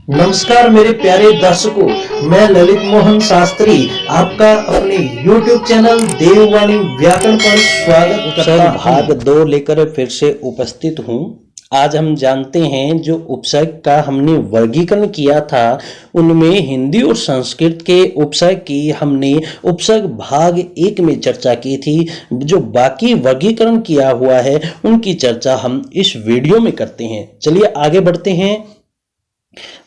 नमस्कार मेरे प्यारे दर्शकों, मैं ललित मोहन शास्त्री आपका अपने YouTube चैनल देववाणी व्याकरण पर स्वागत करता हूं। भाग 2 लेकर फिर से उपस्थित हूं। आज हम जानते हैं जो उपसर्ग का हमने वर्गीकरण किया था उनमें हिंदी और संस्कृत के उपसर्ग की हमने उपसर्ग भाग 1 में चर्चा की थी। जो बाकी वर्गीकरण किया हुआ है उनकी चर्चा हम इस वीडियो में करते हैं। चलिए आगे बढ़ते हैं।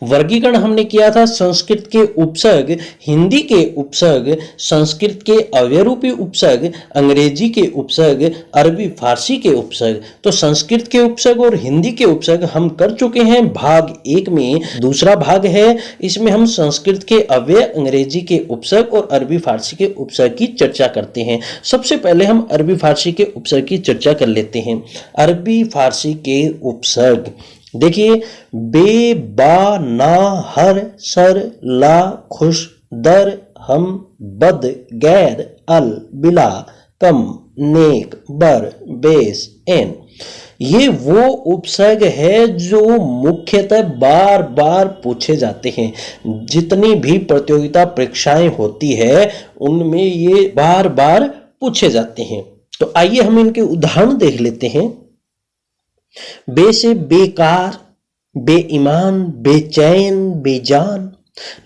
वर्गीकरण हमने किया था संस्कृत के उपसर्ग, हिंदी के उपसर्ग, संस्कृत के अव्ययरूपी उपसर्ग, अंग्रेजी के उपसर्ग, अरबी फारसी के उपसर्ग। तो संस्कृत के उपसर्ग और हिंदी के उपसर्ग हम कर चुके हैं भाग 1 में। दूसरा भाग है, इसमें हम संस्कृत के अव्यय, अंग्रेजी के उपसर्ग और अरबी फारसी के उपसर्ग की चर्चा करते हैं। सबसे पहले हम अरबी फारसी के उपसर्ग की चर्चा कर लेते हैं। अरबी फारसी के उपसर्ग देखिए, बे, बा, ना, हर, सर, ला, खुश, दर, हम, बद, गैर, अल, बिला, कम, नेक, बर, बेस, एन। ये वो उपसर्ग है जो मुख्यतः बार बार पूछे जाते हैं। जितनी भी प्रतियोगिता परीक्षाएं होती है उनमें ये बार बार पूछे जाते हैं। तो आइए हम इनके उदाहरण देख लेते हैं। बे से बेकार, बेईमान, बेचैन, बेजान।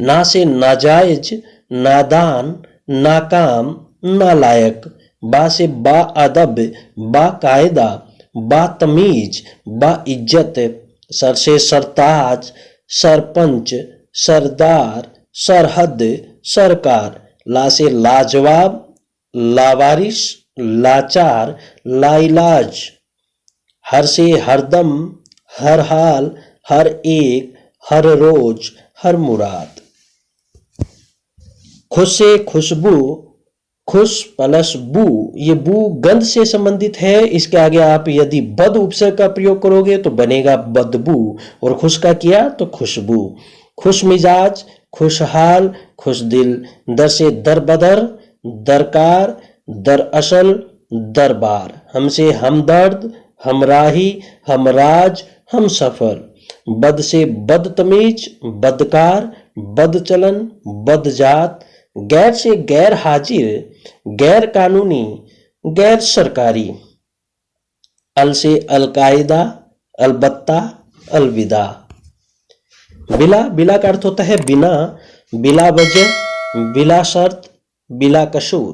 ना से नाजायज, नादान, नाकाम, नालायक। बा से बाअदब, बाकायदा, बातमीज, बाइज्जत। सर से सरताज, सरपंच, सरदार, सरहद, सरकार। ला से लाजवाब, लावारिस, लाचार, लाइलाज। हर से हरदम, हर हाल, हर एक, हर रोज, हर मुराद। खुश से खुशबू, खुश प्लस बू, ये बू गंध से संबंधित है। इसके आगे आप यदि बद उपसर्ग का प्रयोग करोगे तो बनेगा बदबू, और खुश का किया तो खुशबू। खुश मिजाज, खुशहाल, खुश दिल। दर से दरबदर, दरकार, दरअसल, दरबार। हम से हमदर्द, हमराही, हमराज, हम सफर। बद से बदतमीज, बदकार, बदचलन, बदजात। गैर से गैर हाजिर, गैर कानूनी, गैर सरकारी। अल से अलकायदा, अलबत्ता, अलविदा। बिला, बिला का अर्थ होता है बिना, बिला वजह, बिला शर्त, बिला कसूर।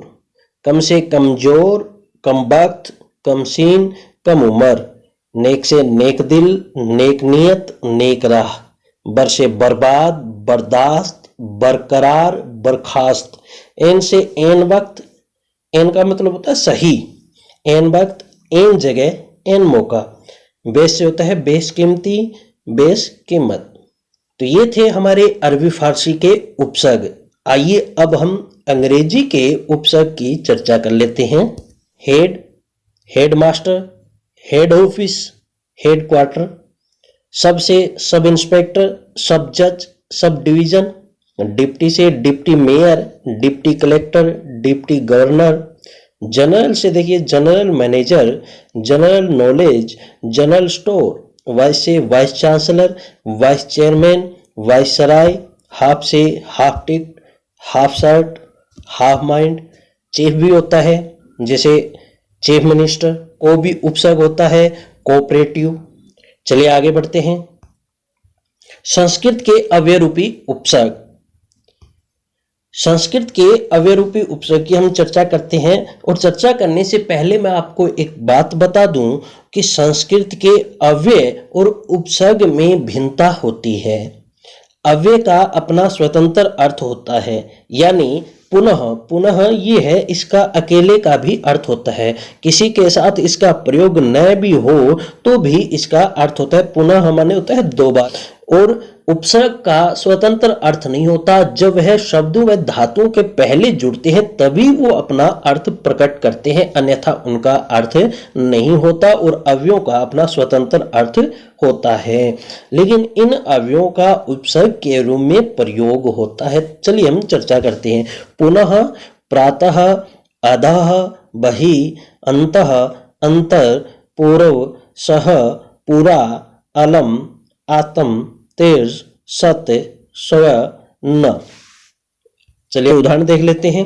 कम से कमजोर, कम वक्त, कमसीन, कम उम्र। नेक से नेक दिल, नेक नियत, नेक राह। बर से बर्बाद, बर्दाश्त, बरकरार, बर्खास्त। एन से एन वक्त, एन का मतलब होता है सही, एन वक्त, एन जगह, एन मौका। बेस से होता है बेशकीमती, बेश कीमत। तो ये थे हमारे अरबी फारसी के उपसर्ग। आइए अब हम अंग्रेजी के उपसर्ग की चर्चा कर लेते हैं। Head, headmaster, head office, headquarter. Sub से सब इंस्पेक्टर, सब जज, सब डिवीजन। डिप्टी से deputy mayor, deputy collector, deputy governor. General से देखिए general manager, general knowledge, general store. Vice से vice chancellor, vice chairman, vice सराय। Half से half ticket, half shirt, half mind. Chief भी होता है जैसे चीफ मिनिस्टर। को भी उपसर्ग होता है कोऑपरेटिव। चलिए आगे बढ़ते हैं। संस्कृत के अव्ययरूपी उपसर्ग। संस्कृत के अव्ययरूपी उपसर्ग की हम चर्चा करते हैं, और चर्चा करने से पहले मैं आपको एक बात बता दूं कि संस्कृत के अव्यय और उपसर्ग में भिन्नता होती है। अव्यय का अपना स्वतंत्र अर्थ होता है, यानी पुनः, पुनः ये है इसका अकेले का भी अर्थ होता है। किसी के साथ इसका प्रयोग न भी हो तो भी इसका अर्थ होता है पुनः, माने होता है दो बार। और उपसर्ग का स्वतंत्र अर्थ नहीं होता। जब वह शब्दों व धातुओं के पहले जुड़ते हैं तभी वो अपना अर्थ प्रकट करते हैं, अन्यथा उनका अर्थ नहीं होता। और अव्ययों का अपना स्वतंत्र अर्थ होता है, लेकिन इन अव्ययों का उपसर्ग के रूप में प्रयोग होता है। चलिए हम चर्चा करते हैं। पुनः, प्रातः, अधः, बहि, अंतः, अंतर, पूर्व, सह, पुरा, अलम, आतम, तेज, सत स्व न। चलिए उदाहरण देख लेते हैं।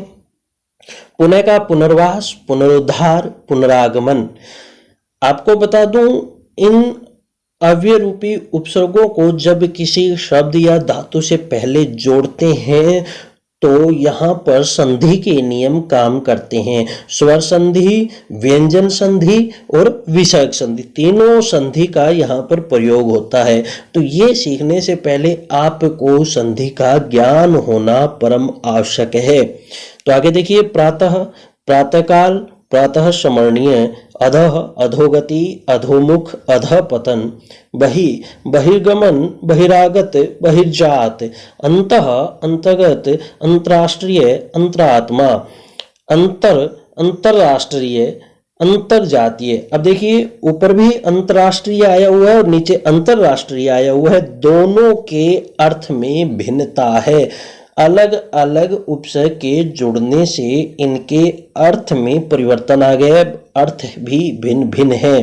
पुनः का पुनर्वास, पुनरुद्धार, पुनरागमन। आपको बता दूं, इन अव्यय रूपी उपसर्गों को जब किसी शब्द या धातु से पहले जोड़ते हैं तो यहाँ पर संधि के नियम काम करते हैं। स्वर संधि, व्यंजन संधि और विसर्ग संधि, तीनों संधि का यहाँ पर प्रयोग होता है। तो ये सीखने से पहले आपको संधि का ज्ञान होना परम आवश्यक है। तो आगे देखिए, प्रातः, प्रातःकाल, प्रातः स्मरणीय, अधः, अधोगति, अधोमुख, अधः पतन, बहि, बहिर्गमन, बहिरागत, बहिर्जात, अंतः, अंतर्गत, अंतर्राष्ट्रीय, अंतरात्मा, अंतर, अंतरराष्ट्रीय, अंतरजातीय। अब देखिए, ऊपर भी अंतरराष्ट्रीय आया हुआ है और नीचे अंतरराष्ट्रीय आया हुआ है, दोनों के अर्थ में भिन्नता है। अलग अलग उपसर्ग के जुड़ने से इनके अर्थ में परिवर्तन आ गया, अर्थ भी भिन्न भिन्न है।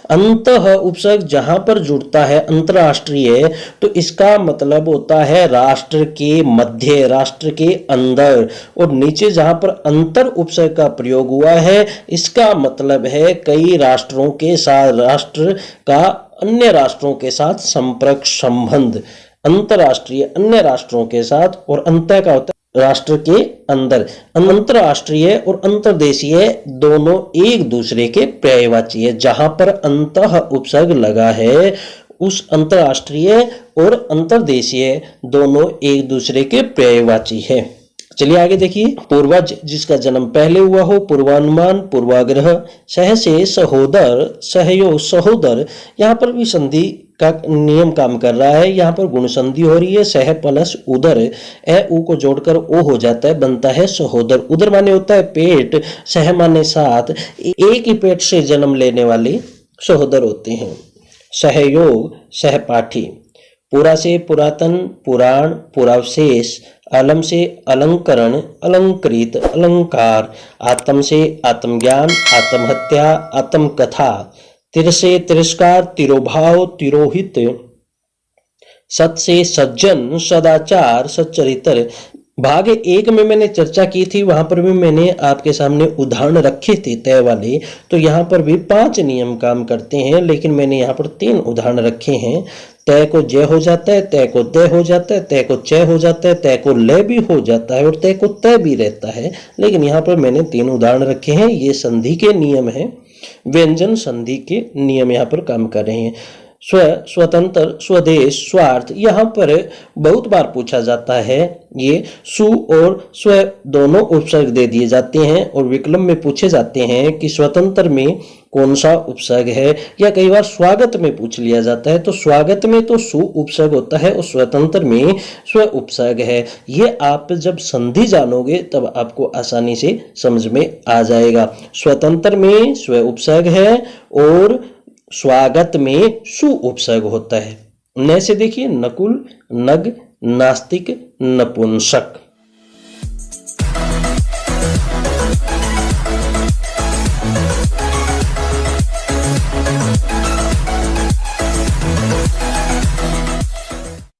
अंतः उपसर्ग जहां पर जुड़ता है अंतरराष्ट्रीय, तो इसका मतलब होता है राष्ट्र के मध्य, राष्ट्र के अंदर। और नीचे जहां पर अंतर उपसर्ग का प्रयोग हुआ है, इसका मतलब है कई राष्ट्रों के साथ, राष्ट्र का अन्य राष्ट्रों के साथ संपर्क संबंध, अंतरराष्ट्रीय अन्य राष्ट्रों के साथ, और अंत का होता है राष्ट्र के अंदर। अंतरराष्ट्रीय और अंतर्देशीय दोनों एक दूसरे के पर्यायवाची है। जहां पर अंतः उपसर्ग लगा है, उस अंतरराष्ट्रीय और अंतर्देशीय दोनों एक दूसरे के पर्यायवाची है। चलिए आगे देखिए, पूर्वज, जिसका जन्म पहले हुआ हो, पूर्वानुमान, पूर्वाग्रह, सह से सहोदर, सहयोग, सहोदर। यहाँ पर भी संधि का नियम काम कर रहा है। यहाँ पर गुण संधि हो रही है, सह प्लस उदर, ए उ को जोड़कर ओ हो जाता है, बनता है सहोदर। उदर माने होता है पेट, सह माने साथ, एक ही पेट से जन्म लेने वाले सहोदर होते हैं। सहयोग, सहपाठी। पुरा से पुरातन, पुराण, पुरावशेष। अलम से अलंकरण, अलंकृत, अलंकार। आत्म से आत्मज्ञान, आत्महत्या, आत्मकथा। तिर से तिरस्कार, तिरोभाव, तिरोहित। सत से सज्जन, सदाचार, सच्चरित्र। भाग 1 में मैंने चर्चा की थी, वहां पर भी मैंने आपके सामने उदाहरण रखे थे तय वाले। तो यहाँ पर भी 5 नियम काम करते हैं, लेकिन मैंने यहाँ पर 3 उदाहरण रखे हैं। तय को जय हो जाता है, तय को दय हो जाता है, तय को चय हो जाता है, तय को लय भी हो जाता है और तय को तय भी रहता है। लेकिन यहाँ पर मैंने 3 उदाहरण रखे हैं। ये संधि के नियम हैं, व्यंजन संधि के नियम यहाँ पर काम कर रहे हैं। स्व, स्वतंत्र, स्वदेश, स्वार्थ, यहाँ पर बहुत बार पूछा जाता है। ये सु और स्व दोनों उपसर्ग दे दिए जाते हैं और विकल्प में पूछे जाते हैं कि स्वतंत्र में कौन सा उपसर्ग है, या कई बार स्वागत में पूछ लिया जाता है। तो स्वागत में तो सु उपसर्ग होता है और स्वतंत्र में स्व उपसर्ग है। ये आप जब संधि जानोगे तब आपको आसानी से समझ में आ जाएगा। स्वतंत्र में स्व उपसर्ग है और स्वागत में सु उपसर्ग होता है। न से देखिए, नकुल, नग, नास्तिक, नपुंसक।